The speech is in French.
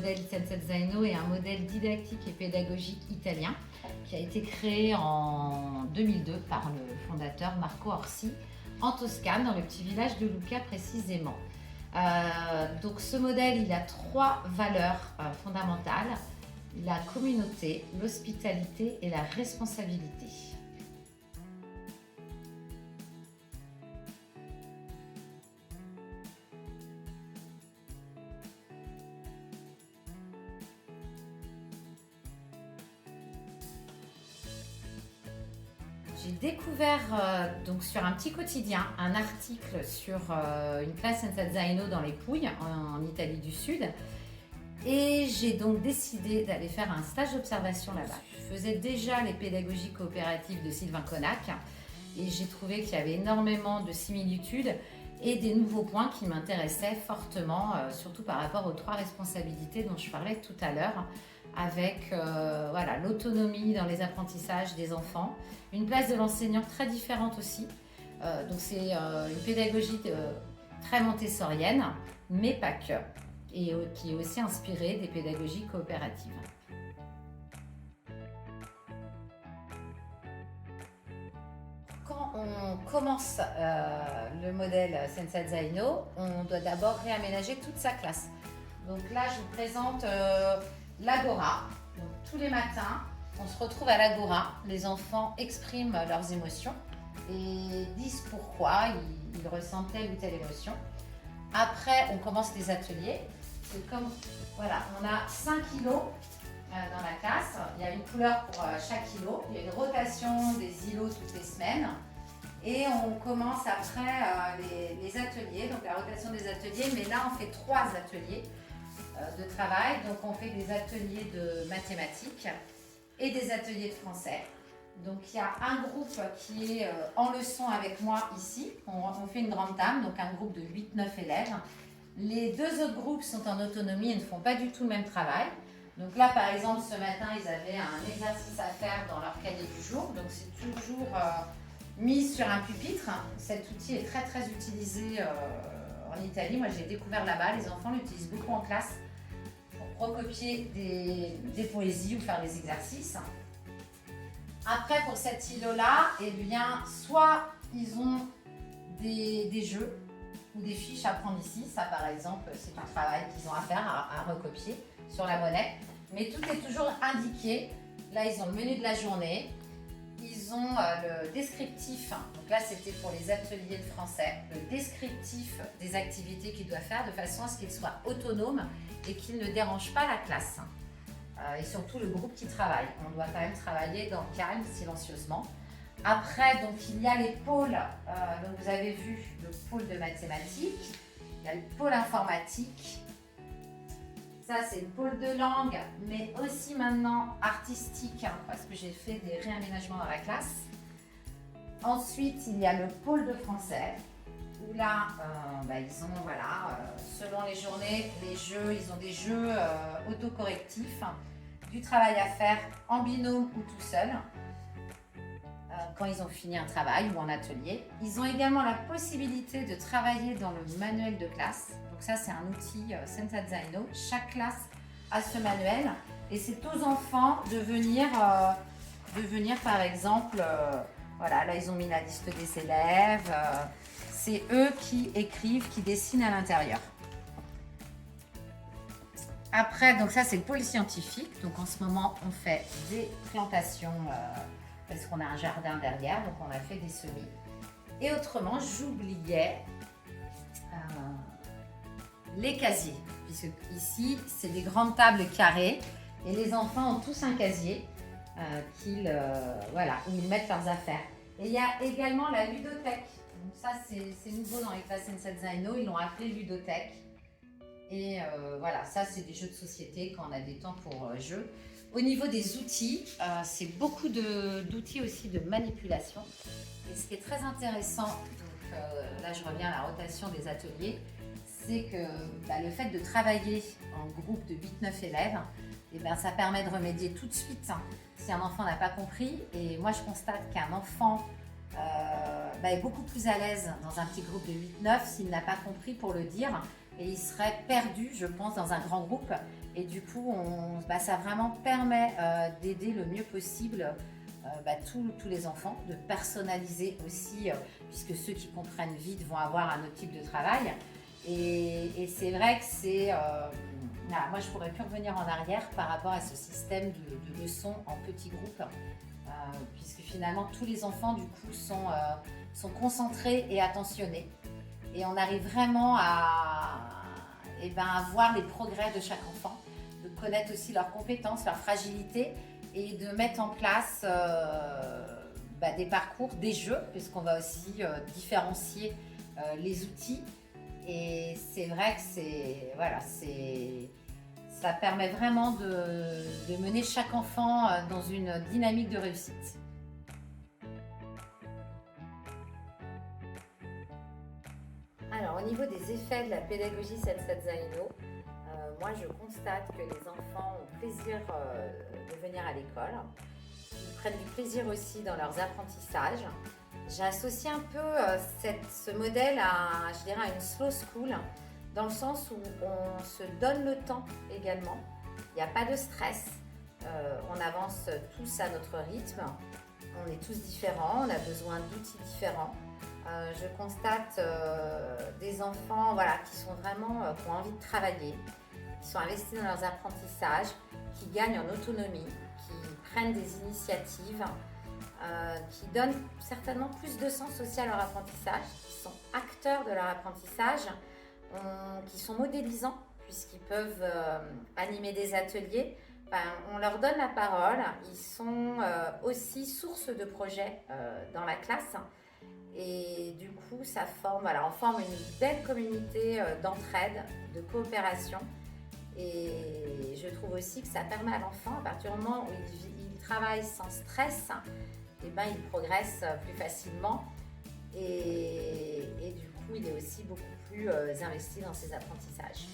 modèle Senza Zaino est un modèle didactique et pédagogique italien qui a été créé en 2002 par le fondateur Marco Orsi en Toscane, dans le petit village de Lucca précisément. Donc ce modèle, il a 3 valeurs fondamentales: la communauté, l'hospitalité et la responsabilité. J'ai découvert donc sur un petit quotidien un article sur une classe Senza Zaino dans les Pouilles, en Italie du Sud. Et j'ai donc décidé d'aller faire un stage d'observation là-bas. Je faisais déjà les pédagogies coopératives de Sylvain Connac et j'ai trouvé qu'il y avait énormément de similitudes et des nouveaux points qui m'intéressaient fortement, surtout par rapport aux 3 responsabilités dont je parlais tout à l'heure, avec voilà, l'autonomie dans les apprentissages des enfants, une place de l'enseignant très différente aussi. Donc c'est une pédagogie très montessorienne, mais pas que, et qui est aussi inspirée des pédagogies coopératives. Quand on commence le modèle Senza Zaino, on doit d'abord réaménager toute sa classe. Donc là, je vous présente l'Agora. Donc, tous les matins, on se retrouve à l'Agora. Les enfants expriment leurs émotions et disent pourquoi ils ressentent telle ou telle émotion. Après, on commence les ateliers. C'est comme, voilà, on a 5 kilos dans la classe. Il y a une couleur pour chaque kilo. Il y a une rotation des îlots toutes les semaines. Et on commence après les ateliers, donc la rotation des ateliers. Mais là, on fait 3 ateliers de travail. Donc on fait des ateliers de mathématiques et des ateliers de français. Donc il y a un groupe qui est en leçon avec moi ici. On fait une grande table, donc un groupe de 8-9 élèves. Les 2 autres groupes sont en autonomie et ne font pas du tout le même travail. Donc là par exemple ce matin ils avaient un exercice à faire dans leur cahier du jour. Donc c'est toujours mis sur un pupitre. Cet outil est très très utilisé en Italie. Moi j'ai découvert là-bas, les enfants l'utilisent beaucoup en classe pour recopier des poésies ou faire des exercices. Après, pour cet îlot-là, eh bien, soit ils ont des jeux ou des fiches à prendre ici. Ça, par exemple, c'est un travail qu'ils ont à faire, à recopier sur la monnaie. Mais tout est toujours indiqué. Là, ils ont le menu de la journée. Ils ont le descriptif. Donc là, c'était pour les ateliers de français. Le descriptif des activités qu'ils doivent faire de façon à ce qu'ils soient autonomes et qu'ils ne dérangent pas la classe. Et surtout le groupe qui travaille. On doit quand même travailler dans le calme, silencieusement. Après, donc, il y a les pôles. Donc vous avez vu le pôle de mathématiques. Il y a le pôle informatique. Ça, c'est le pôle de langue, mais aussi maintenant artistique, parce que j'ai fait des réaménagements dans la classe. Ensuite, il y a le pôle de français, où là, ils ont, voilà, selon les journées, les jeux, ils ont des jeux autocorrectifs, du travail à faire en binôme ou tout seul, quand ils ont fini un travail ou en atelier. Ils ont également la possibilité de travailler dans le manuel de classe. Donc ça, c'est un outil Senza Zaino. Chaque classe a ce manuel et c'est aux enfants de venir par exemple, voilà, là ils ont mis la liste des élèves. C'est eux qui écrivent, qui dessinent à l'intérieur. Après, donc ça c'est le pôle scientifique. Donc en ce moment, on fait des plantations parce qu'on a un jardin derrière, donc on a fait des semis. Et autrement, j'oubliais les casiers, puisque ici, c'est des grandes tables carrées et les enfants ont tous un casier voilà, où ils mettent leurs affaires. Et il y a également la ludothèque. Donc ça, c'est nouveau dans les classes Senza Zaino, ils l'ont appelé ludothèque. Et voilà, ça, c'est des jeux de société quand on a des temps pour jeux. Au niveau des outils, c'est beaucoup d'outils aussi de manipulation. Et ce qui est très intéressant, donc, là je reviens à la rotation des ateliers, c'est que le fait de travailler en groupe de 8-9 élèves, ça permet de remédier tout de suite si un enfant n'a pas compris. Et moi je constate qu'un enfant est beaucoup plus à l'aise dans un petit groupe de 8-9 s'il n'a pas compris pour le dire. Et il serait perdu, je pense, dans un grand groupe. Et du coup, ça vraiment permet d'aider le mieux possible tous les enfants, de personnaliser aussi, puisque ceux qui comprennent vite vont avoir un autre type de travail. Et c'est vrai que moi, je pourrais plus revenir en arrière par rapport à ce système de leçons en petits groupes, puisque finalement, tous les enfants, du coup, sont concentrés et attentionnés. Et on arrive vraiment à voir les progrès de chaque enfant, de connaître aussi leurs compétences, leurs fragilités, et de mettre en place des parcours, des jeux, puisqu'on va aussi différencier les outils. Et c'est vrai que ça permet vraiment de mener chaque enfant dans une dynamique de réussite. Alors, au niveau des effets de la pédagogie Sensei Zaino, moi je constate que les enfants ont plaisir de venir à l'école. Ils prennent du plaisir aussi dans leurs apprentissages. J'associe un peu ce modèle à une slow school, dans le sens où on se donne le temps également. Il n'y a pas de stress. On avance tous à notre rythme. On est tous différents, on a besoin d'outils différents. Je constate des enfants qui sont vraiment, qui ont envie de travailler, qui sont investis dans leurs apprentissages, qui gagnent en autonomie, qui prennent des initiatives, qui donnent certainement plus de sens aussi à leur apprentissage, qui sont acteurs de leur apprentissage, qui sont modélisants puisqu'ils peuvent animer des ateliers. On leur donne la parole, ils sont aussi source de projets dans la classe. Et du coup, on forme une belle communauté d'entraide, de coopération. Et je trouve aussi que ça permet à l'enfant, à partir du moment où il travaille sans stress, il progresse plus facilement. Et du coup, il est aussi beaucoup plus investi dans ses apprentissages.